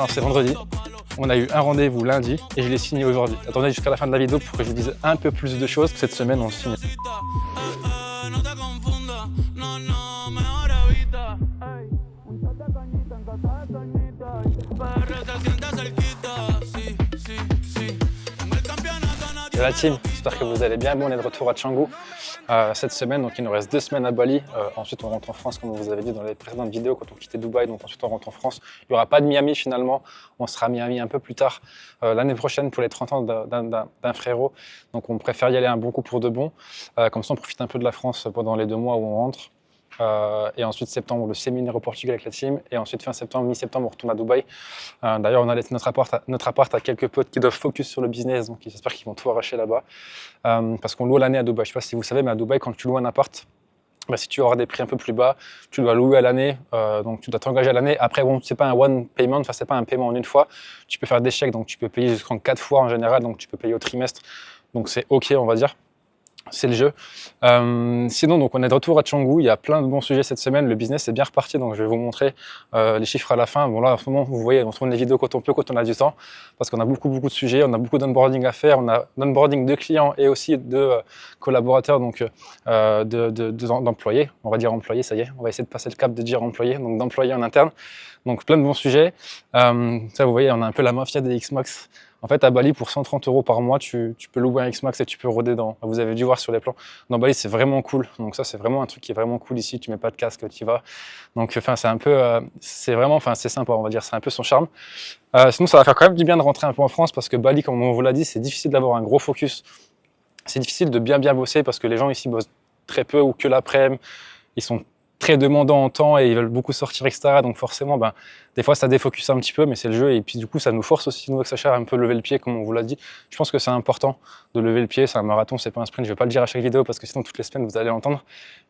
Alors c'est vendredi, on a eu un rendez-vous lundi et je l'ai signé aujourd'hui. Attendez jusqu'à la fin de la vidéo pour que je vous dise un peu plus de choses. Cette semaine on signe. Et la team, j'espère que vous allez bien. Bon, on est de retour à Canggu cette semaine, donc il nous reste 2 semaines à Bali. Ensuite, on rentre en France, comme on vous avait dit dans les précédentes vidéos, quand on quittait Dubaï. Donc ensuite, on rentre en France. Il n'y aura pas de Miami finalement. On sera à Miami un peu plus tard l'année prochaine pour les 30 ans d'un frérot. Donc on préfère y aller un bon coup pour de bon. Comme ça, on profite un peu de la France pendant les 2 mois où on rentre. Et ensuite septembre le séminaire au Portugal avec la team, et ensuite fin septembre, mi-septembre on retourne à Dubaï. D'ailleurs on a laissé notre appart à quelques potes qui doivent focus sur le business, donc j'espère qu'ils vont tout arracher là-bas, parce qu'on loue l'année à Dubaï. Je ne sais pas si vous savez, mais à Dubaï quand tu loues un appart, si tu auras des prix un peu plus bas, tu dois louer à l'année, donc tu dois t'engager à l'année. Après bon, c'est pas un one payment, enfin c'est pas un paiement en une fois, tu peux faire des chèques, donc tu peux payer jusqu'en 4 fois en général, donc tu peux payer au trimestre, donc c'est ok on va dire. C'est le jeu. Sinon, donc on est de retour à Canggu. Il y a plein de bons sujets cette semaine. Le business est bien reparti, donc je vais vous montrer les chiffres à la fin. Bon là, en ce moment, vous voyez, on tourne les vidéos quand on peut, quand on a du temps, parce qu'on a beaucoup de sujets. On a beaucoup d'onboarding à faire. On a l'onboarding de clients et aussi de collaborateurs, donc d'employés. On va dire employés, ça y est. On va essayer de passer le cap de dire employés, donc d'employés en interne. Donc plein de bons sujets. Ça, vous voyez, on a un peu la mafia des X-Max. En fait, à Bali, pour 130 € par mois, tu peux louer un X-Max et tu peux rôder dans. Vous avez dû voir sur les plans. Dans Bali, c'est vraiment cool. Donc ça, c'est vraiment un truc qui est vraiment cool ici. Tu mets pas de casque, tu y vas. Donc, enfin, c'est un peu, c'est vraiment, enfin, c'est sympa, on va dire. C'est un peu son charme. Sinon, ça va faire quand même du bien de rentrer un peu en France parce que Bali, comme on vous l'a dit, c'est difficile d'avoir un gros focus. C'est difficile de bien bosser parce que les gens ici bossent très peu ou que l'après-midi. Ils sont très demandants en temps et ils veulent beaucoup sortir, etc. Donc forcément, des fois ça défocus un petit peu, mais c'est le jeu. Et puis du coup, ça nous force aussi, nous, avec Sacha, un peu lever le pied, comme on vous l'a dit. Je pense que c'est important de lever le pied. C'est un marathon, c'est pas un sprint. Je vais pas le dire à chaque vidéo parce que sinon, toutes les semaines, vous allez l'entendre.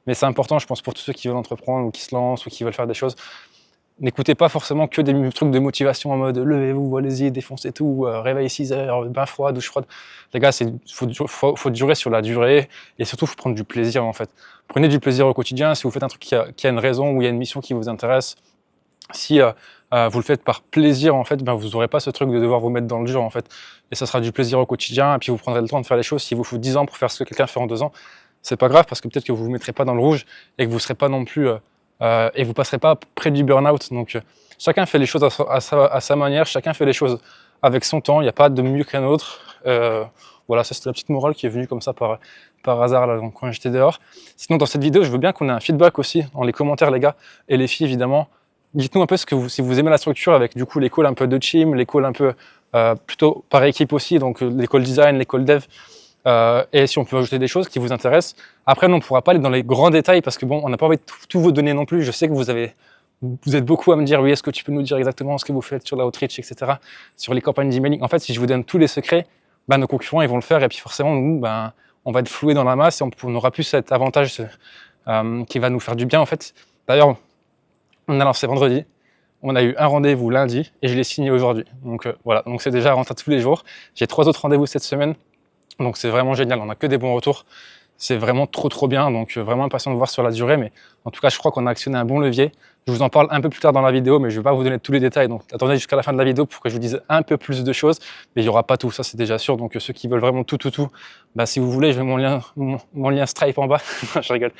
Mais c'est important, je pense, pour tous ceux qui veulent entreprendre ou qui se lancent ou qui veulent faire des choses. N'écoutez pas forcément que des trucs de motivation en mode levez-vous, allez-y, défoncez tout, réveil 6 heures, bain froid, douche froide. Les gars, faut durer sur la durée et surtout, il faut prendre du plaisir en fait. Prenez du plaisir au quotidien. Si vous faites un truc qui a une raison ou il y a une mission qui vous intéresse, si vous le faites par plaisir en fait, vous n'aurez pas ce truc de devoir vous mettre dans le dur en fait. Et ça sera du plaisir au quotidien et puis vous prendrez le temps de faire les choses. S'il vous faut 10 ans pour faire ce que quelqu'un fait en 2 ans, c'est pas grave parce que peut-être que vous vous mettrez pas dans le rouge et que vous serez pas non plus et vous passerez pas près du burn-out. Donc chacun fait les choses à sa manière, chacun fait les choses avec son temps, il n'y a pas de mieux qu'un autre. Voilà, ça c'était la petite morale qui est venue comme ça par hasard là, quand j'étais dehors. Sinon dans cette vidéo, je veux bien qu'on ait un feedback aussi dans les commentaires les gars, et les filles évidemment. Dites-nous un peu si vous aimez la structure avec du coup les calls un peu de team, les calls un peu plutôt par équipe aussi, donc les calls design, les calls dev. Et si on peut ajouter des choses qui vous intéressent. Après, on ne pourra pas aller dans les grands détails parce que bon, on n'a pas envie de tout vous donner non plus. Je sais que vous êtes beaucoup à me dire, oui, est-ce que tu peux nous dire exactement ce que vous faites sur la outreach, etc., sur les campagnes d'emailing. En fait, si je vous donne tous les secrets, nos concurrents, ils vont le faire et puis forcément, nous, on va être floués dans la masse et on n'aura plus cet avantage qui va nous faire du bien, en fait. D'ailleurs, on a lancé vendredi. On a eu un rendez-vous lundi et je l'ai signé aujourd'hui. Donc voilà, donc c'est déjà rentable tous les jours. J'ai 3 autres rendez-vous cette semaine. Donc c'est vraiment génial, on n'a que des bons retours. C'est vraiment trop bien, donc vraiment impatient de voir sur la durée. Mais en tout cas, je crois qu'on a actionné un bon levier. Je vous en parle un peu plus tard dans la vidéo, mais je ne vais pas vous donner tous les détails. Donc attendez jusqu'à la fin de la vidéo pour que je vous dise un peu plus de choses. Mais il n'y aura pas tout, ça c'est déjà sûr. Donc ceux qui veulent vraiment tout, si vous voulez, je mets mon lien Stripe en bas. Je rigole.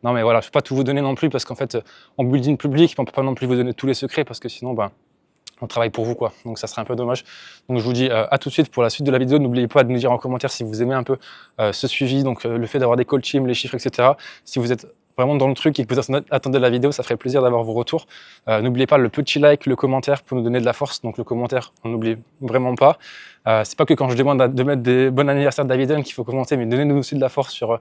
Non mais voilà, je ne vais pas tout vous donner non plus parce qu'en fait, on building public, on ne peut pas non plus vous donner tous les secrets parce que sinon, on travaille pour vous quoi, donc ça serait un peu dommage. Donc je vous dis à tout de suite pour la suite de la vidéo. N'oubliez pas de nous dire en commentaire si vous aimez un peu ce suivi, donc le fait d'avoir des call teams, les chiffres, etc. Si vous êtes vraiment dans le truc et que vous attendez la vidéo, ça ferait plaisir d'avoir vos retours. N'oubliez pas le petit like, le commentaire pour nous donner de la force. Donc le commentaire, on n'oublie vraiment pas. C'est pas que quand je demande de mettre des bon anniversaire de David qu'il faut commenter, mais donnez-nous aussi de la force sur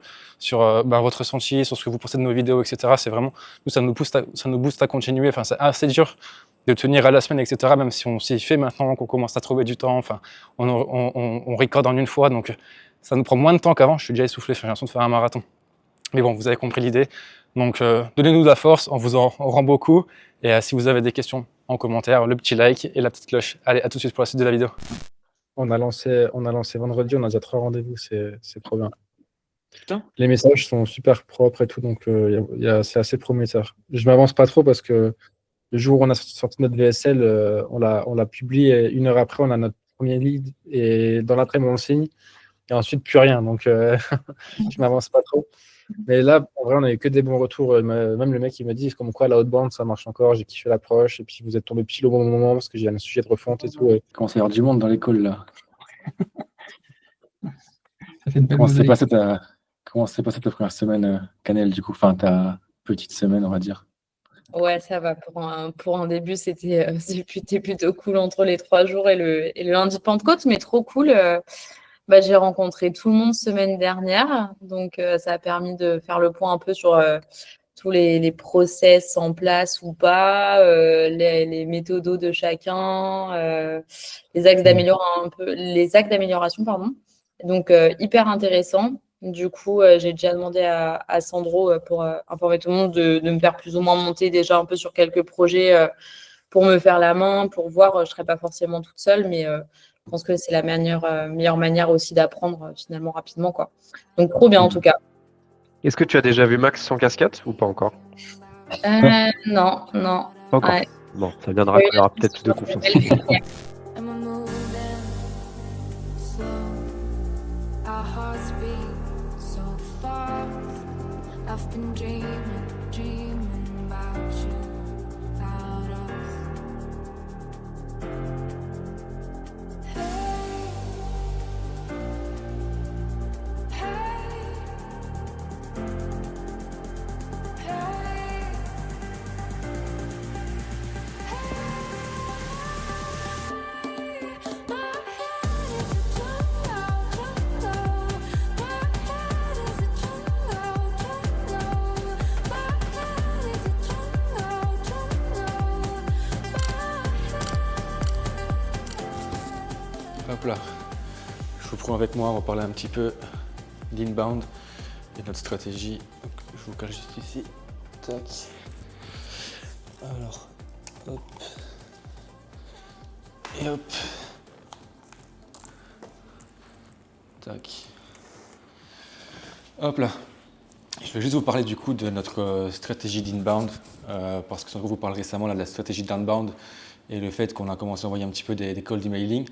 votre ressenti, sur ce que vous pensez de nos vidéos, etc. C'est vraiment, nous, ça nous booste à continuer. Enfin, c'est assez dur de tenir à la semaine, etc. Même si on s'y fait maintenant, qu'on commence à trouver du temps. Enfin, on record en une fois, donc ça nous prend moins de temps qu'avant. Je suis déjà essoufflé, j'ai l'impression de faire un marathon. Mais bon, vous avez compris l'idée. Donc, donnez-nous de la force, on vous en rend beaucoup. Et si vous avez des questions en commentaire, le petit like et la petite cloche. Allez, à tout de suite pour la suite de la vidéo. On a lancé vendredi, on a déjà 3 rendez-vous, c'est trop bien. Putain. Les messages sont super propres et tout, donc c'est assez prometteur. Je m'avance pas trop parce que le jour où on a sorti notre VSL, on l'a publié. Et 1 heure après, on a notre premier lead. Et dans l'après-midi, on le signe. Et ensuite, plus rien. Donc, je m'avance pas trop. Mais là, en vrai, on a eu que des bons retours. Même le mec, il m'a dit comme quoi la outbound, ça marche encore. J'ai kiffé l'approche. Et puis, vous êtes tombé pile au bon moment parce que j'ai un sujet de refonte et tout. Et Il commence à y avoir du monde dans l'école là. Ça fait une belle Comment s'est mosaïque. passée ta première semaine, Canel, du coup, enfin ta petite semaine, on va dire. Ouais, ça va. Pour un début, c'était plutôt cool entre les 3 jours et le lundi de Pentecôte, mais trop cool. J'ai rencontré tout le monde semaine dernière, donc ça a permis de faire le point un peu sur tous les process en place ou pas, les méthodos de chacun, les axes d'amélioration, pardon. Donc hyper intéressant. Du coup, j'ai déjà demandé à Sandro pour informer tout le monde de me faire plus ou moins monter déjà un peu sur quelques projets pour me faire la main, pour voir. Je ne serai pas forcément toute seule, mais je pense que c'est la meilleure manière aussi d'apprendre finalement rapidement, quoi. Donc, trop bien en tout cas. Est-ce que tu as déjà vu Max sans casquette ou pas encore? Non. Pas encore. Ouais. Bon, ça viendra quand il y aura peut-être plus de confiance. And we're moving slow. Our hearts beat so fast. I've been dreaming about you, about us. Hey, hey, hey. Hop là, je vous prends avec moi, on va parler un petit peu d'inbound et de notre stratégie. Donc, je vous cache juste ici. Tac. Alors, hop. Et hop. Tac. Hop là. Je vais juste vous parler du coup de notre stratégie d'inbound, parce que Sandro vous parle récemment là, de la stratégie d'inbound et le fait qu'on a commencé à envoyer un petit peu des calls d'emailing.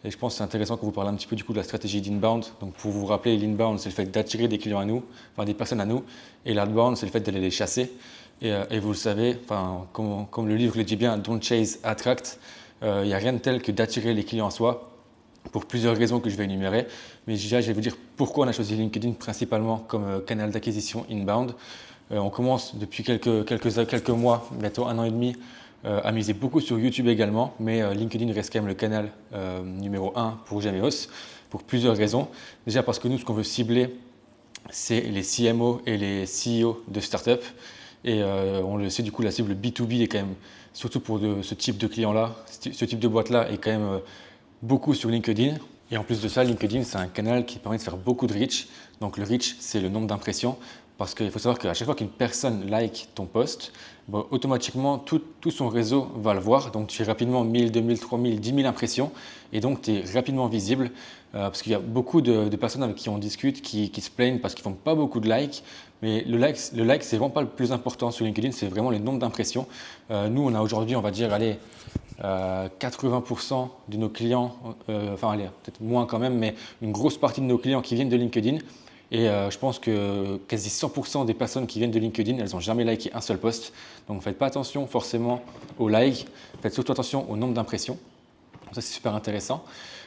Et je pense que c'est intéressant qu'on vous parle un petit peu du coup de la stratégie d'inbound. Donc pour vous rappeler, l'inbound, c'est le fait d'attirer des clients à nous, enfin des personnes à nous, et l'outbound, c'est le fait d'aller les chasser. Et vous le savez, comme le livre le dit bien, Don't Chase, Attract, il n'y a rien de tel que d'attirer les clients à soi, pour plusieurs raisons que je vais énumérer. Mais déjà, je vais vous dire pourquoi on a choisi LinkedIn principalement comme canal d'acquisition inbound. On commence depuis quelques mois, bientôt 1 an et demi, à miser beaucoup sur YouTube également, mais LinkedIn reste quand même le canal numéro 1 pour Gemeos, pour plusieurs raisons. Déjà parce que nous, ce qu'on veut cibler, c'est les CMO et les CEO de startups. Et on le sait, du coup, la cible B2B est quand même, surtout pour ce type de client-là, ce type de boîte-là, est quand même beaucoup sur LinkedIn. Et en plus de ça, LinkedIn, c'est un canal qui permet de faire beaucoup de reach. Donc le reach, c'est le nombre d'impressions. Parce qu'il faut savoir qu'à chaque fois qu'une personne like ton post, automatiquement, tout son réseau va le voir. Donc tu fais rapidement 1000, 2000, 3000, 10 000 impressions. Et donc tu es rapidement visible. Parce qu'il y a beaucoup de personnes avec qui on discute qui se plaignent parce qu'ils ne font pas beaucoup de likes. Mais le like, c'est vraiment pas le plus important sur LinkedIn, c'est vraiment le nombre d'impressions. Nous, on a aujourd'hui, on va dire, allez, 80% de nos clients, enfin allez, peut-être moins quand même, mais une grosse partie de nos clients qui viennent de LinkedIn. Et je pense que quasi 100% des personnes qui viennent de LinkedIn, elles n'ont jamais liké un seul post. Donc ne faites pas attention forcément aux likes, faites surtout attention au nombre d'impressions. Ça, c'est super intéressant.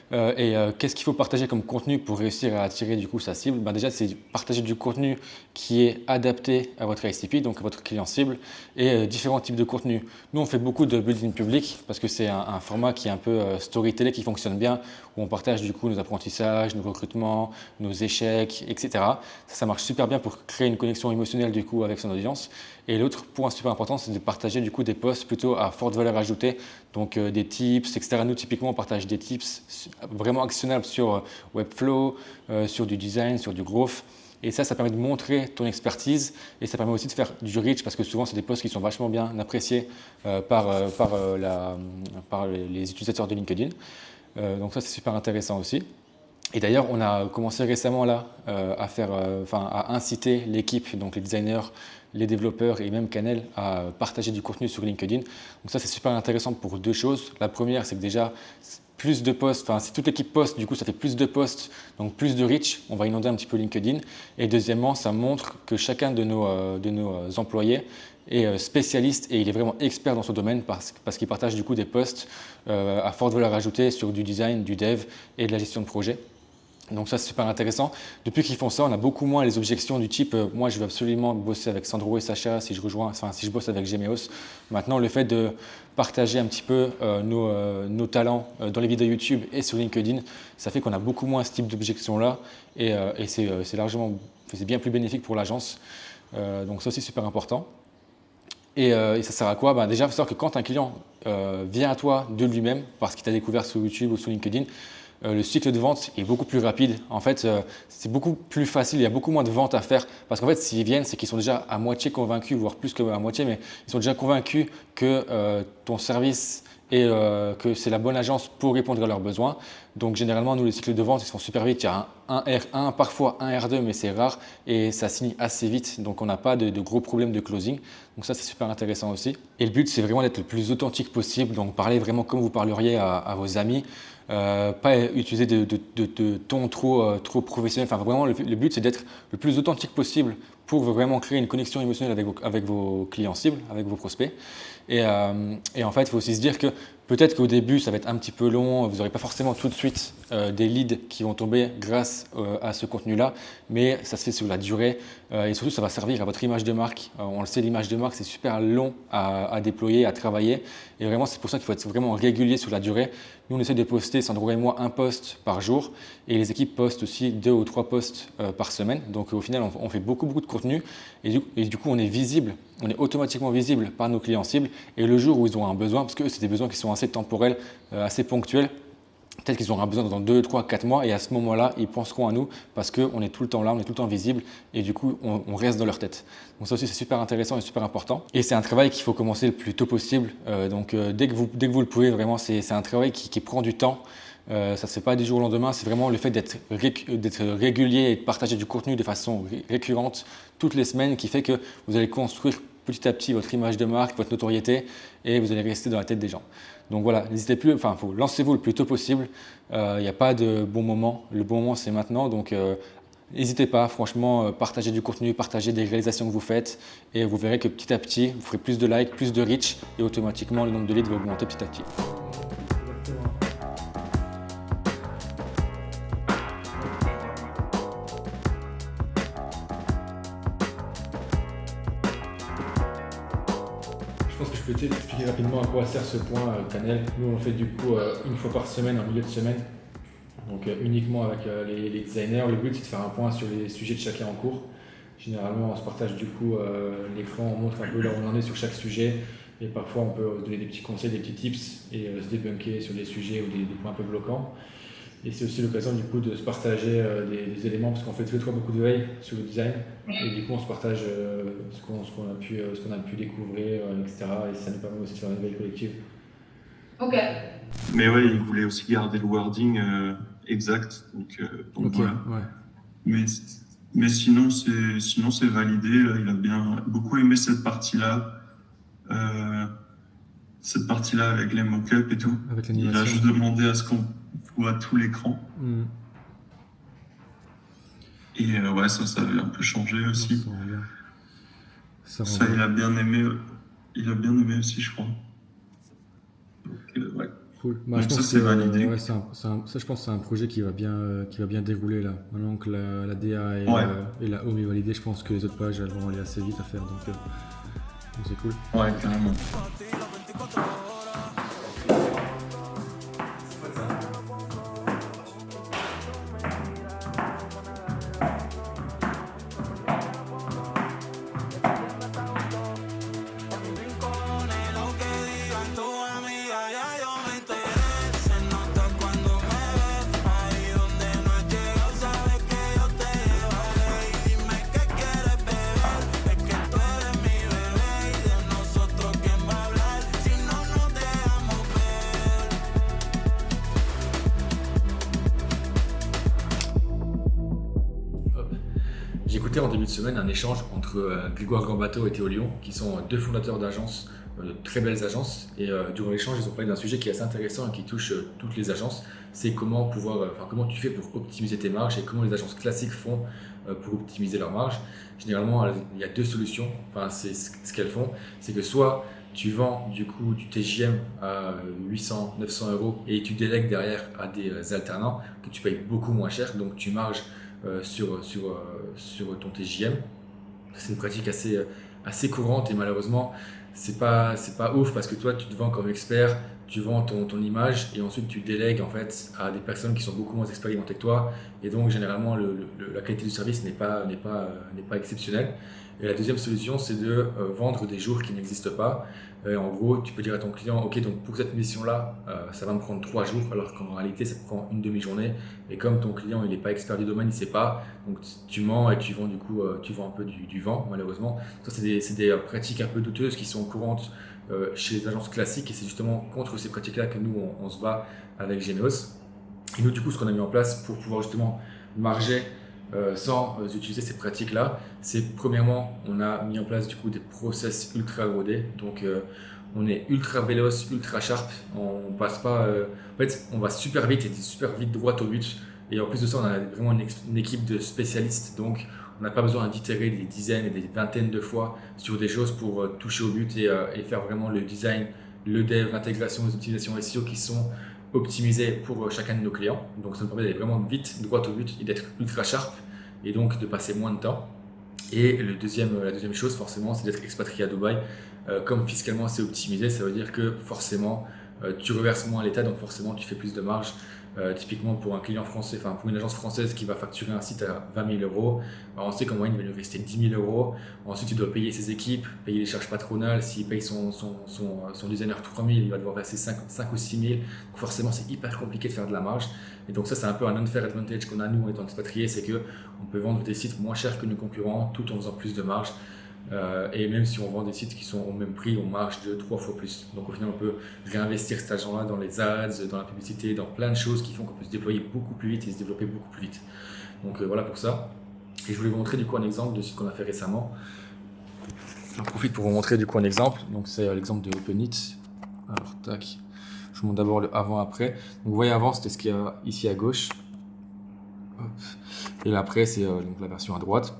Qu'est-ce qu'il faut partager comme contenu pour réussir à attirer du coup sa cible? Déjà, c'est partager du contenu qui est adapté à votre ICP, donc à votre client cible, et différents types de contenus. Nous, on fait beaucoup de building public parce que c'est un format qui est un peu storytelling qui fonctionne bien, où on partage du coup nos apprentissages, nos recrutements, nos échecs, etc. Ça marche super bien pour créer une connexion émotionnelle du coup avec son audience. Et l'autre point super important, c'est de partager du coup des posts plutôt à forte valeur ajoutée, donc des tips, etc. Nous, typiquement, on partage des tips vraiment actionnables sur Webflow, sur du design, sur du growth. Et ça permet de montrer ton expertise et ça permet aussi de faire du reach parce que souvent, c'est des posts qui sont vachement bien appréciés par les utilisateurs de LinkedIn. Donc ça, c'est super intéressant aussi. Et d'ailleurs, on a commencé récemment là à inciter l'équipe, donc les designers, les développeurs et même Canel à partager du contenu sur LinkedIn. Donc ça, c'est super intéressant pour deux choses. La première, c'est que déjà, plus de posts, enfin si toute l'équipe poste, du coup ça fait plus de posts, donc plus de reach, on va inonder un petit peu LinkedIn. Et deuxièmement, ça montre que chacun de nos employés est spécialiste et il est vraiment expert dans son domaine parce qu'il partage du coup des posts à forte valeur ajoutée sur du design, du dev et de la gestion de projet. Donc ça, c'est super intéressant. Depuis qu'ils font ça, on a beaucoup moins les objections du type moi, je veux absolument bosser avec Sandro et Sacha si je bosse avec Gemeos. Maintenant, le fait de partager un petit peu nos talents dans les vidéos YouTube et sur LinkedIn, ça fait qu'on a beaucoup moins ce type d'objections-là et c'est bien plus bénéfique pour l'agence. Donc ça aussi, super important. Et ça sert à quoi? Déjà, il faut savoir que quand un client vient à toi de lui-même, parce qu'il t'a découvert sur YouTube ou sur LinkedIn, le cycle de vente est beaucoup plus rapide. En fait, c'est beaucoup plus facile, il y a beaucoup moins de ventes à faire. Parce qu'en fait, s'ils viennent, c'est qu'ils sont déjà à moitié convaincus, voire plus qu'à moitié, mais ils sont déjà convaincus que ton service et que c'est la bonne agence pour répondre à leurs besoins. Donc généralement, nous, les cycles de vente, ils se font super vite. Il y a un R1, parfois un R2, mais c'est rare et ça signe assez vite. Donc on n'a pas de gros problèmes de closing. Donc ça, c'est super intéressant aussi. Et le but, c'est vraiment d'être le plus authentique possible. Donc parler vraiment comme vous parleriez à vos amis. Pas utiliser de ton trop professionnel. Enfin, vraiment, le but, c'est d'être le plus authentique possible pour vraiment créer une connexion émotionnelle avec vos clients cibles, avec vos prospects. Et en fait, il faut aussi se dire que peut-être qu'au début, ça va être un petit peu long, vous n'aurez pas forcément tout de suite des leads qui vont tomber grâce à ce contenu-là, mais ça se fait sur la durée et surtout, ça va servir à votre image de marque. On le sait, l'image de marque, c'est super long à déployer, à travailler et vraiment, c'est pour ça qu'il faut être vraiment régulier sur la durée. Nous, on essaie de poster, Sandro et moi, un post par jour et les équipes postent aussi 2 ou 3 posts par semaine. Donc au final, on fait beaucoup de contenu et du coup, on est visible, on est automatiquement visible par nos clients cibles et le jour où ils ont un besoin, parce que c'est des besoins qui sont assez temporels, assez ponctuels, peut-être qu'ils auront un besoin dans 2, 3, 4 mois et à ce moment-là, ils penseront à nous parce qu'on est tout le temps là, on est tout le temps visible et du coup, on reste dans leur tête. Donc ça aussi, c'est super intéressant et super important. Et c'est un travail qu'il faut commencer le plus tôt possible. Dès que vous le pouvez, vraiment, c'est un travail qui prend du temps. Ça ne se fait pas du jour au lendemain, c'est vraiment le fait d'être régulier et de partager du contenu de façon récurrente toutes les semaines qui fait que vous allez construire petit à petit votre image de marque, votre notoriété et vous allez rester dans la tête des gens. Donc voilà, n'hésitez plus, lancez-vous le plus tôt possible. Il n'y a pas de bon moment. Le bon moment, c'est maintenant. Donc n'hésitez pas, franchement, partagez du contenu, partagez des réalisations que vous faites et vous verrez que petit à petit, vous ferez plus de likes, plus de reach et automatiquement, le nombre de leads va augmenter petit à petit. Je pense que je peux t'expliquer rapidement à quoi sert ce point Canel. Nous, on le fait du coup une fois par semaine, en milieu de semaine. Donc uniquement avec les designers. Le but, c'est de faire un point sur les sujets de chacun en cours. Généralement, on se partage du coup l'écran, on montre un peu là où on en est sur chaque sujet. Et parfois, on peut donner des petits conseils, des petits tips et se débunker sur des sujets ou des points un peu bloquants. Et c'est aussi l'occasion du coup de se partager des éléments parce qu'on fait tous les trois beaucoup de veille sur le design et du coup on se partage ce qu'on a pu découvrir, etc. Et ça nous permet aussi de faire une veille collective. Ok. Mais ouais, il voulait aussi garder le wording exact. Donc voilà. Ouais. Mais sinon c'est validé. Il a bien beaucoup aimé cette partie-là. Cette partie-là avec les mock-ups et tout. Avec il a juste demandé à ce qu'on voit tout l'écran. Et ouais, ça avait un peu changé aussi. Ça il a bien aimé. Il a bien aimé aussi, je crois. Donc, ouais. Cool. Donc je pense ça c'est validé. Ouais, ça, je pense que c'est un projet qui va bien dérouler là. Maintenant que la DA et la home est validée, je pense que les autres pages elles vont aller assez vite à faire. Donc c'est cool. Ouais, carrément. Si no, no J'ai écouté en début de semaine un échange entre Grégoire Gambato et Théo Lyon, qui sont deux fondateurs d'agences, de très belles agences. Et durant l'échange, ils ont parlé d'un sujet qui est assez intéressant et qui touche toutes les agences. C'est comment comment tu fais pour optimiser tes marges et comment les agences classiques font pour optimiser leurs marges. Généralement, il y a deux solutions. Enfin, c'est ce qu'elles font, c'est que soit tu vends du coup du TJM à 800, 900 euros et tu délègues derrière à des alternants que tu payes beaucoup moins cher, donc tu marges sur ton TJM. C'est une pratique assez courante et malheureusement, c'est pas ouf parce que toi, tu te vends comme expert, tu vends ton image et ensuite tu délègues en fait à des personnes qui sont beaucoup moins expérimentées que toi et donc généralement la qualité du service n'est pas exceptionnelle. Et la deuxième solution, c'est de vendre des jours qui n'existent pas. En gros, tu peux dire à ton client, ok, donc pour cette mission-là, ça va me prendre 3 jours, alors qu'en réalité, ça te prend une demi-journée. Et comme ton client, il n'est pas expert du domaine, il ne sait pas, donc tu mens et tu vends du coup, tu vends un peu du vent, malheureusement. Ça, c'est des pratiques un peu douteuses qui sont courantes chez les agences classiques, et c'est justement contre ces pratiques-là que nous, on se bat avec Geneos. Et nous, du coup, ce qu'on a mis en place pour pouvoir justement marger sans utiliser ces pratiques-là, c'est premièrement, on a mis en place du coup des process ultra rodés. Donc, on est ultra véloce, ultra sharp. On passe pas, en fait, on va super vite et super vite droit au but. Et en plus de ça, on a vraiment une équipe de spécialistes. Donc, on n'a pas besoin d'itérer des dizaines et des vingtaines de fois sur des choses pour toucher au but et faire vraiment le design, le dev, l'intégration, les optimisations SEO qui sont optimisé pour chacun de nos clients. Donc ça nous permet d'aller vraiment vite, droit au but et d'être ultra sharp et donc de passer moins de temps. Et la deuxième chose forcément, c'est d'être expatrié à Dubaï. Comme fiscalement c'est optimisé, ça veut dire que forcément tu reverses moins à l'État, donc forcément tu fais plus de marge. Typiquement pour un client français, enfin pour une agence française qui va facturer un site à 20 000 euros, on sait qu'en moyenne il va lui rester 10 000 euros. Ensuite, il doit payer ses équipes, payer les charges patronales. S'il paye son designer 3 000, il va devoir verser 5 ou 6 000. Donc forcément, c'est hyper compliqué de faire de la marge. Et donc ça, c'est un peu un unfair advantage qu'on a nous en étant expatriés, c'est qu'on peut vendre des sites moins chers que nos concurrents tout en faisant plus de marge. Et même si on vend des sites qui sont au même prix, on marge 2-3 fois plus. Donc au final, on peut réinvestir cet argent-là dans les ads, dans la publicité, dans plein de choses qui font qu'on peut se déployer beaucoup plus vite et se développer beaucoup plus vite. Donc voilà pour ça. Et je voulais vous montrer du coup un exemple de site qu'on a fait récemment. J'en profite pour vous montrer du coup un exemple. Donc c'est l'exemple de OpenIt. Alors tac, je vous montre d'abord le avant-après. Donc vous voyez avant, c'était ce qu'il y a ici à gauche. Hop. Et là après, c'est donc la version à droite.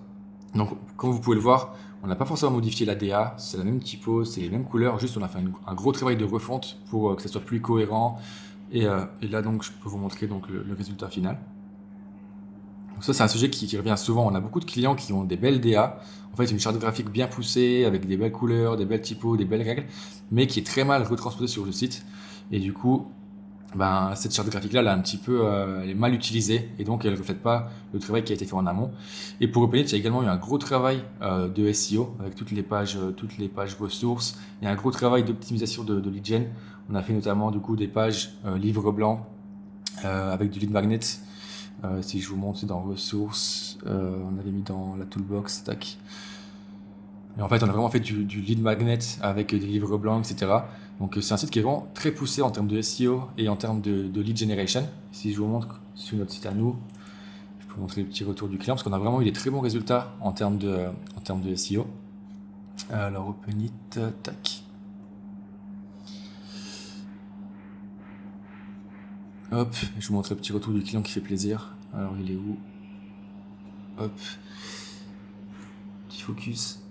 Donc comme vous pouvez le voir, on n'a pas forcément modifié la DA, c'est la même typo, c'est les mêmes couleurs, juste on a fait un gros travail de refonte pour que ça soit plus cohérent. Et là donc je peux vous montrer donc le résultat final. Donc ça c'est un sujet qui revient souvent, on a beaucoup de clients qui ont des belles DA, en fait une charte graphique bien poussée, avec des belles couleurs, des belles typos, des belles règles, mais qui est très mal retransposée sur le site. Et du coup, cette charte graphique-là, elle est mal utilisée et donc elle ne reflète pas le travail qui a été fait en amont. Et pour OpenIt, il y a également eu un gros travail de SEO avec toutes les pages ressources. Il y a un gros travail d'optimisation de lead gen. On a fait notamment du coup des pages livre blanc avec du lead magnet. Si je vous montre, c'est dans ressources, on avait mis dans la toolbox, tac. Et en fait, on a vraiment fait du lead magnet avec des livres blancs, etc. Donc c'est un site qui est vraiment très poussé en termes de SEO et en termes de lead generation. Si je vous montre sur notre site à nous, je peux vous montrer le petit retour du client parce qu'on a vraiment eu des très bons résultats en termes de SEO. Alors OpenIt, tac. Hop, je vous montre le petit retour du client qui fait plaisir. Alors il est où? Hop, petit focus.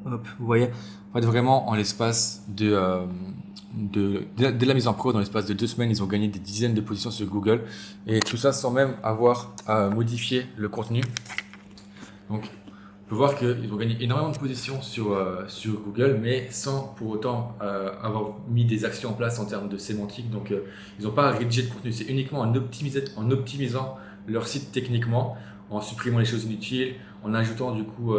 Hop, vous voyez, en fait vraiment en l'espace dès la mise en prod, dans l'espace de 2 semaines, ils ont gagné des dizaines de positions sur Google et tout ça sans même avoir à modifier le contenu. Donc on peut voir qu'ils ont gagné énormément de positions sur Google, mais sans pour autant avoir mis des actions en place en termes de sémantique. Donc ils n'ont pas à rédiger de contenu, c'est uniquement en optimisant leur site techniquement, en supprimant les choses inutiles, en ajoutant du coup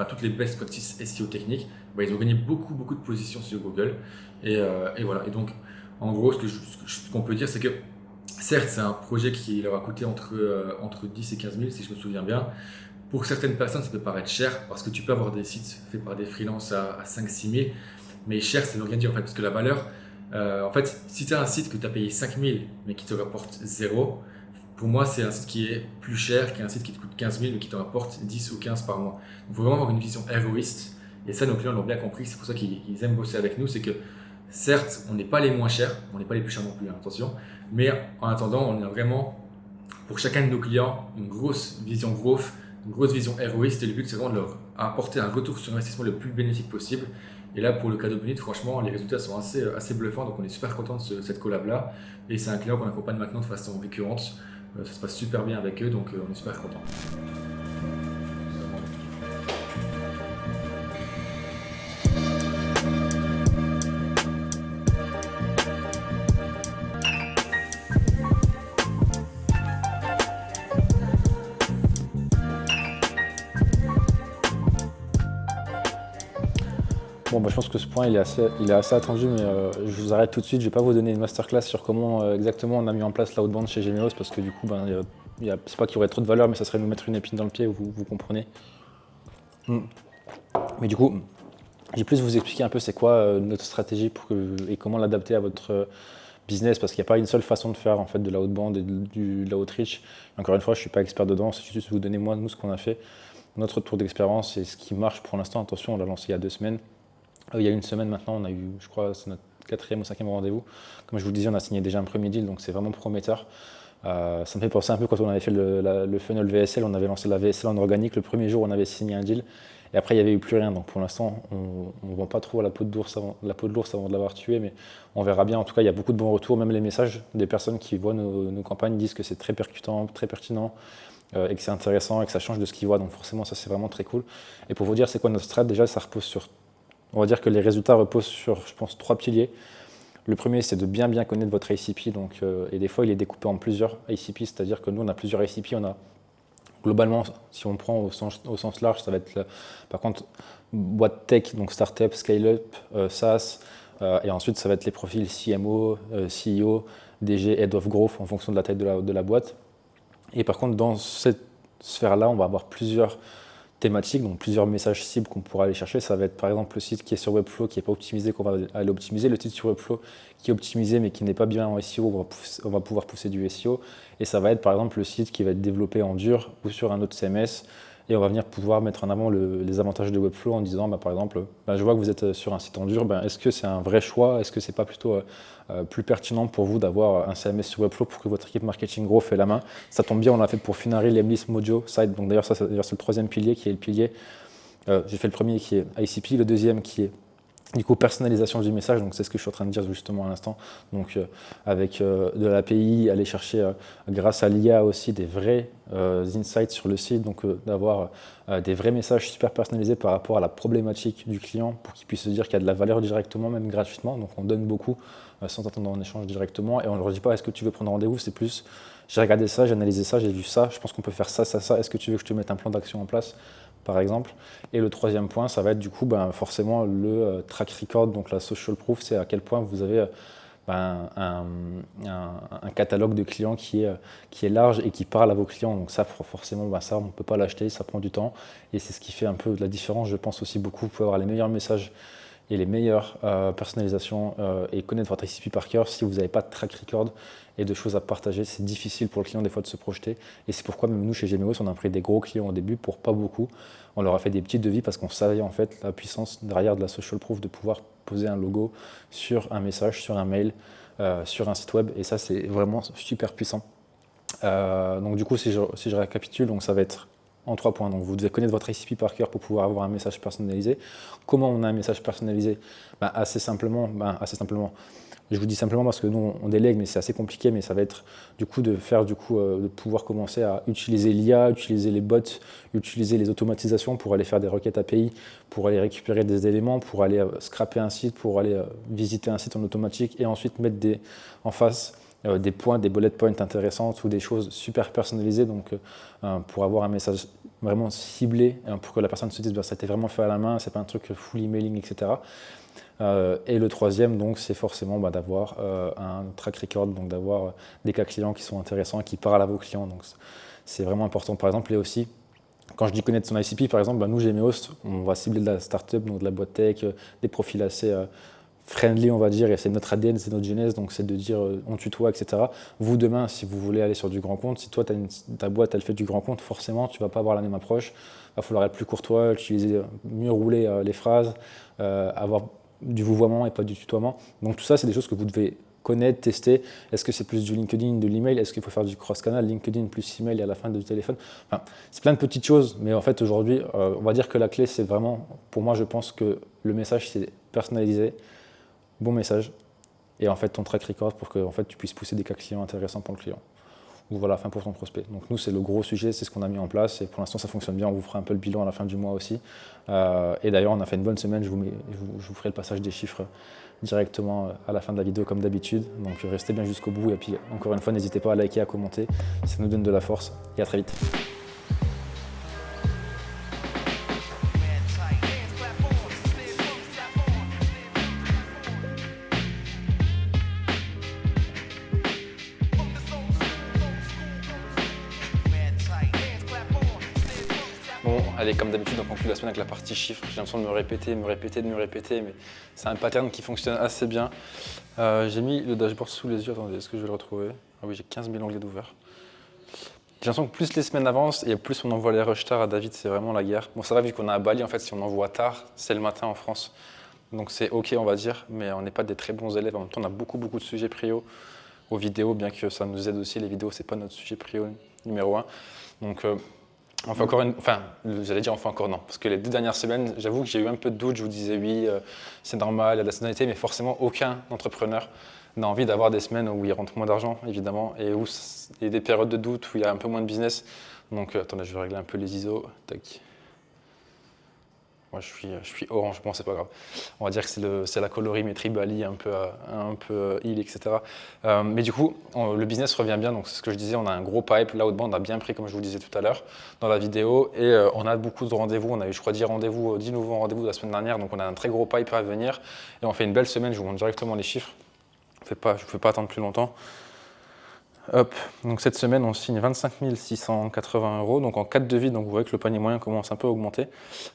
toutes les best practices SEO techniques. Ils ont gagné beaucoup de positions sur Google et voilà. Et donc en gros ce qu'on peut dire, c'est que certes c'est un projet qui leur a coûté entre 10 et 15 000 si je me souviens bien. Pour certaines personnes ça peut paraître cher parce que tu peux avoir des sites faits par des freelances à 5-6 000, mais cher ça ne veut rien dire en fait, parce que la valeur en fait si tu as un site que tu as payé 5 000 mais qui te rapporte 0, pour moi, c'est un site qui est plus cher qu'un site qui te coûte 15 000 mais qui te rapporte 10 ou 15 par mois. Il faut vraiment avoir une vision héroïste. Et ça, nos clients l'ont bien compris. C'est pour ça qu'ils aiment bosser avec nous. C'est que certes, on n'est pas les moins chers, on n'est pas les plus chers non plus, hein, attention. Mais en attendant, on a vraiment, pour chacun de nos clients, une grosse vision growth, une grosse vision héroïste. Et le but, c'est vraiment de leur apporter un retour sur investissement le plus bénéfique possible. Et là, pour le cadeau bonus, franchement, les résultats sont assez bluffants. Donc, on est super content de cette collab-là. Et c'est un client qu'on accompagne maintenant de façon récurrente. Ça se passe super bien avec eux, donc on est super content. Bon, je pense que ce point il est assez attendu, mais je vous arrête tout de suite. Je ne vais pas vous donner une masterclass sur comment exactement on a mis en place l'outbound chez Gemeos, parce que du coup, c'est pas qu'il y aurait trop de valeur, mais ça serait nous mettre une épine dans le pied, vous comprenez. Mais du coup, j'ai plus vous expliquer un peu c'est quoi notre stratégie et comment l'adapter à votre business, parce qu'il n'y a pas une seule façon de faire en fait de l'outbound et de l'outreach. Encore une fois, je ne suis pas expert dedans, c'est juste vous donner nous ce qu'on a fait, notre tour d'expérience et ce qui marche pour l'instant. Attention, on l'a lancé il y a 2 semaines. Il y a 1 semaine maintenant, on a eu, je crois, c'est notre 4e ou 5e rendez-vous. Comme je vous le disais, on a signé déjà un premier deal, donc c'est vraiment prometteur. Ça me fait penser un peu quand on avait fait le funnel VSL, on avait lancé la VSL en organique. Le premier jour, on avait signé un deal, et après, il n'y avait eu plus rien. Donc pour l'instant, on ne vend pas trop la peau de l'ours avant de l'avoir tué, mais on verra bien. En tout cas, il y a beaucoup de bons retours. Même les messages des personnes qui voient nos campagnes disent que c'est très percutant, très pertinent, et que c'est intéressant, et que ça change de ce qu'ils voient. Donc forcément, ça, c'est vraiment très cool. Et pour vous dire, c'est quoi notre strat? Déjà, ça repose sur... On va dire que les résultats reposent sur, je pense, 3 piliers. Le premier, c'est de bien connaître votre ICP. Donc, et des fois, il est découpé en plusieurs ICP, c'est-à-dire que nous, on a plusieurs ICP. On a globalement, si on prend au sens large, ça va être, par contre, boîte tech, donc startup, scale-up, SaaS, et ensuite, ça va être les profils CMO, CEO, DG, Head of Growth, en fonction de la taille de la boîte. Et par contre, dans cette sphère-là, on va avoir plusieurs thématiques, donc plusieurs messages cibles qu'on pourra aller chercher. Ça va être par exemple le site qui est sur Webflow, qui n'est pas optimisé, qu'on va aller optimiser. Le site sur Webflow qui est optimisé mais qui n'est pas bien en SEO, on va pouvoir pousser du SEO. Et ça va être par exemple le site qui va être développé en dur ou sur un autre CMS. Et on va venir pouvoir mettre en avant les avantages de Webflow en disant, par exemple, je vois que vous êtes sur un site en dur, est-ce que c'est un vrai choix? Est-ce que c'est pas plutôt plus pertinent pour vous d'avoir un CMS sur Webflow pour que votre équipe marketing gros fait la main? Ça tombe bien, on l'a fait pour Finari, Lemlist, Mojo, Site. Donc d'ailleurs, c'est le 3e pilier qui est le pilier. J'ai fait le premier qui est ICP, le 2e qui est du coup personnalisation du message, donc c'est ce que je suis en train de dire justement à l'instant. Donc avec de l'API, aller chercher grâce à l'IA aussi des vrais insights sur le site, donc d'avoir des vrais messages super personnalisés par rapport à la problématique du client pour qu'il puisse se dire qu'il y a de la valeur directement, même gratuitement. Donc on donne beaucoup sans attendre en échange directement et on ne leur dit pas est-ce que tu veux prendre rendez-vous, c'est plus j'ai regardé ça, j'ai analysé ça, j'ai vu ça, je pense qu'on peut faire ça, est-ce que tu veux que je te mette un plan d'action en place par exemple. Et le 3e point, ça va être du coup forcément le track record, donc la social proof, c'est à quel point vous avez un catalogue de clients qui est large et qui parle à vos clients. Donc ça, forcément, ça, on ne peut pas l'acheter, ça prend du temps. Et c'est ce qui fait un peu de la différence, je pense aussi beaucoup. Vous pouvez avoir les meilleurs messages et les meilleures personnalisations et connaître votre ICP par cœur. Si vous n'avez pas de track record et de choses à partager, c'est difficile pour le client des fois de se projeter. Et c'est pourquoi même nous chez Gemeos, on a pris des gros clients au début pour pas beaucoup. On leur a fait des petits devis parce qu'on savait en fait la puissance derrière de la social proof de pouvoir poser un logo sur un message, sur un mail, sur un site web. Et ça, c'est vraiment super puissant. Donc du coup, si je récapitule, donc ça va être en 3 points. Donc vous devez connaître votre ICP par cœur pour pouvoir avoir un message personnalisé. Comment on a un message personnalisé? Assez simplement. Je vous dis simplement parce que nous on délègue, mais c'est assez compliqué. Mais ça va être du coup de pouvoir commencer à utiliser l'IA, utiliser les bots, utiliser les automatisations pour aller faire des requêtes API, pour aller récupérer des éléments, pour aller scraper un site, pour aller visiter un site en automatique et ensuite mettre en face des points, des bullet points intéressantes ou des choses super personnalisées, donc pour avoir un message vraiment ciblé, pour que la personne se dise ça a été vraiment fait à la main, c'est pas un truc full emailing, etc. Et le 3e, donc, c'est forcément d'avoir un track record, donc d'avoir des cas clients qui sont intéressants et qui parlent à vos clients. Donc c'est vraiment important. Par exemple, et aussi, quand je dis connaître son ICP, par exemple, nous, Gemeos, on va cibler de la startup, donc de la boîte tech, des profils assez friendly, on va dire, et c'est notre ADN, c'est notre genèse, donc c'est de dire on tutoie, etc. Vous, demain, si vous voulez aller sur du grand compte, si toi, ta boîte, elle fait du grand compte, forcément, tu vas pas avoir la même approche. Il va falloir être plus courtois, utiliser, mieux rouler les phrases, avoir du vouvoiement et pas du tutoiement. Donc tout ça, c'est des choses que vous devez connaître, tester. Est-ce que c'est plus du LinkedIn, de l'email? Est-ce qu'il faut faire du cross-canal, LinkedIn plus email et à la fin du téléphone? Enfin, c'est plein de petites choses, mais en fait, aujourd'hui, on va dire que la clé, c'est vraiment, pour moi, je pense que le message, c'est personnalisé, bon message, et en fait, ton track record pour que en fait, tu puisses pousser des cas clients intéressants pour le client. Ou voilà, fin pour ton prospect. Donc nous, c'est le gros sujet, c'est ce qu'on a mis en place, et pour l'instant, ça fonctionne bien. On vous fera un peu le bilan à la fin du mois aussi. Et d'ailleurs, on a fait une bonne semaine, je vous ferai le passage des chiffres directement à la fin de la vidéo comme d'habitude. Donc restez bien jusqu'au bout, et puis encore une fois, n'hésitez pas à liker, à commenter, ça nous donne de la force, et à très vite. Bon, allez, comme d'habitude, on conclut la semaine avec la partie chiffres. J'ai l'impression de me répéter, mais c'est un pattern qui fonctionne assez bien. J'ai mis le dashboard sous les yeux. Attendez, est-ce que je vais le retrouver? Ah oui, j'ai 15 000 onglets d'ouvert. J'ai l'impression que plus les semaines avancent et plus on envoie les rushs tard à David, c'est vraiment la guerre. Bon, ça va, vu qu'on est à Bali, en fait, si on envoie tard, c'est le matin en France. Donc c'est OK, on va dire, mais on n'est pas des très bons élèves. En même temps, on a beaucoup de sujets prio aux vidéos, bien que ça nous aide aussi. Les vidéos, c'est pas notre sujet prio numéro 1. Donc, on fait encore j'allais dire on fait encore non, parce que les 2 dernières semaines, j'avoue que j'ai eu un peu de doute, je vous disais oui, c'est normal, il y a de la saisonnalité, mais forcément aucun entrepreneur n'a envie d'avoir des semaines où il rentre moins d'argent, évidemment, et où il y a des périodes de doute, où il y a un peu moins de business. Donc attendez, je vais régler un peu les ISO, tac. Moi je suis orange, bon c'est pas grave. On va dire que c'est la colorimétrie Bali, un peu île, etc. Mais du coup, le business revient bien, donc c'est ce que je disais, on a un gros pipe, là haut-de-bande, on a bien pris comme je vous le disais tout à l'heure dans la vidéo, et on a beaucoup de rendez-vous, on a eu je crois 10 nouveaux rendez-vous la semaine dernière, donc on a un très gros pipe à venir, et on fait une belle semaine, je vous montre directement les chiffres, je ne vous fais pas attendre plus longtemps. Hop, donc cette semaine on signe 25 680 €, donc en 4 devis, donc vous voyez que le panier moyen commence un peu à augmenter.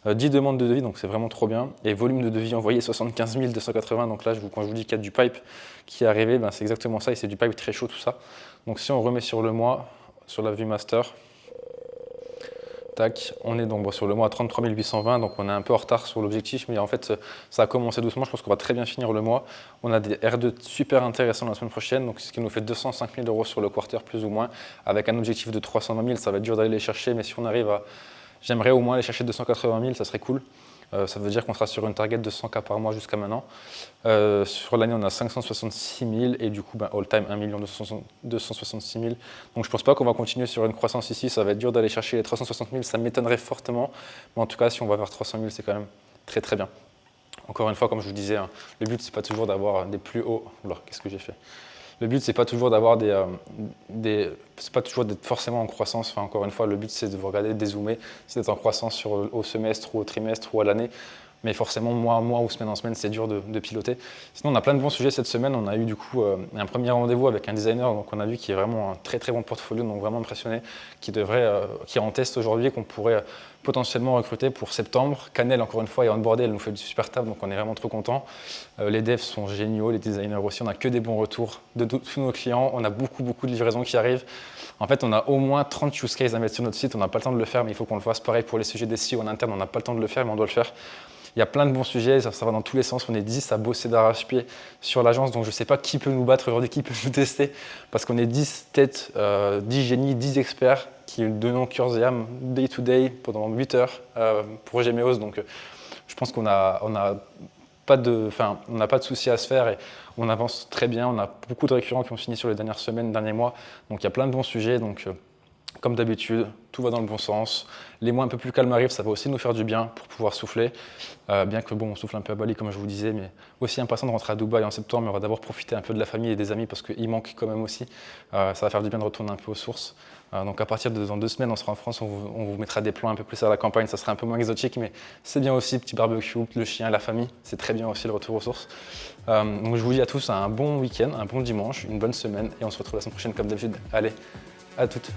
10 demandes de devis, donc c'est vraiment trop bien. Et volume de devis envoyé 75 280, donc là quand je vous dis qu'il y a du pipe qui est arrivé, ben c'est exactement ça, et c'est du pipe très chaud tout ça. Donc si on remet sur le mois, sur la vue master, tac, on est donc sur le mois à 33 820, donc on est un peu en retard sur l'objectif, mais en fait ça a commencé doucement, je pense qu'on va très bien finir le mois. On a des R2 super intéressants la semaine prochaine, donc ce qui nous fait 205 000 € sur le quarter plus ou moins, avec un objectif de 320 000, ça va être dur d'aller les chercher, mais si on arrive à, j'aimerais au moins aller chercher 280 000, ça serait cool. Ça veut dire qu'on sera sur une target de 100 K par mois jusqu'à maintenant. Sur l'année, on a 566 000 et du coup, all time 1 266 000. Donc je ne pense pas qu'on va continuer sur une croissance ici. Ça va être dur d'aller chercher les 360 000. Ça m'étonnerait fortement. Mais en tout cas, si on va vers 300 000, c'est quand même très très bien. Encore une fois, comme je vous disais, hein, le but, c'est pas toujours d'avoir des plus hauts. Oula, qu'est-ce que j'ai fait? Le but, c'est pas toujours d'avoir c'est pas toujours d'être forcément en croissance. Enfin, encore une fois, le but, c'est de vous regarder, de dézoomer, c'est d'être en croissance au semestre ou au trimestre ou à l'année. Mais forcément, mois ou semaine en semaine, c'est dur de piloter. Sinon, on a plein de bons sujets cette semaine. On a eu du coup un premier rendez-vous avec un designer, donc on a vu qui est vraiment un très très bon portfolio, donc vraiment impressionné, qui est en test aujourd'hui, qu'on pourrait potentiellement recruter pour septembre. Canel, encore une fois, est onboardé, elle nous fait du super taf, donc on est vraiment trop contents. Les devs sont géniaux, les designers aussi, on a que des bons retours de tous nos clients. On a beaucoup de livraisons qui arrivent. En fait, on a au moins 30 use cases à mettre sur notre site. On n'a pas le temps de le faire, mais il faut qu'on le fasse. Pareil pour les sujets des SEO en interne, on n'a pas le temps de le faire, mais on doit le faire. Il y a plein de bons sujets, ça va dans tous les sens. On est 10 à bosser d'arrache-pied sur l'agence, donc je ne sais pas qui peut nous battre aujourd'hui, qui peut nous tester, parce qu'on est 10 têtes, 10 génies, 10 experts qui donnent cœur et âme day to day pendant 8 heures pour Gemeos. Donc je pense qu'on n'a pas de souci à se faire et on avance très bien. On a beaucoup de récurrents qui ont signé sur les dernières semaines, derniers mois, donc il y a plein de bons sujets. Donc, comme d'habitude, tout va dans le bon sens. Les mois un peu plus calmes arrivent, ça va aussi nous faire du bien pour pouvoir souffler. Bien que bon, on souffle un peu à Bali, comme je vous disais, mais aussi impatient de rentrer à Dubaï en septembre. Mais on va d'abord profiter un peu de la famille et des amis parce qu'il manque quand même aussi. Ça va faire du bien de retourner un peu aux sources. Donc à partir de dans 2 semaines, on sera en France, on vous mettra des plans un peu plus à la campagne. Ça sera un peu moins exotique, mais c'est bien aussi, petit barbecue, le chien, la famille. C'est très bien aussi le retour aux sources. Donc je vous dis à tous un bon week-end, un bon dimanche, une bonne semaine et on se retrouve la semaine prochaine comme d'habitude. Allez, à toutes.